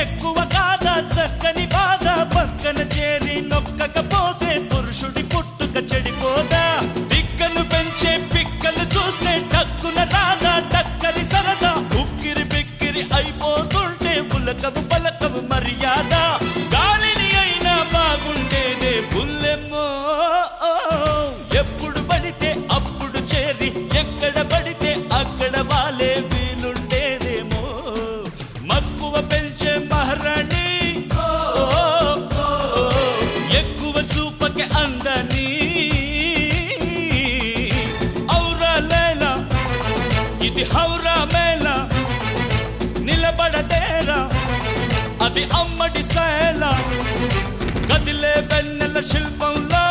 ఎక్కువ కాదా చక్కని బాధ పక్కన చేరి నొక్కకపోతే పురుషుడి పుట్టుక చెడిపోదా పిక్కలు పెంచే పిక్కలు చూస్తే టక్కున రాదా టక్కరి సరదా ఉక్కిరి బిక్కిరి అయిపోతుంటే పులకవు పలకవు మర్యాద గాలిని అయినా బాగుండేదే బుల్లెమ్మో ఎప్పుడు పడితే అప్పుడు చేరి ఎక్కడ పడితే అక్కడ వాలే వీలుండేదేమో మక్కువ పెంచే మహారాణి ఎక్కువ చూపకే అందని ఔరా లేలా ఇది హౌరా మేళ నిలబడదేరా అది అమ్మడి స్టైల కదిలే వెన్నెల శిల్పంలో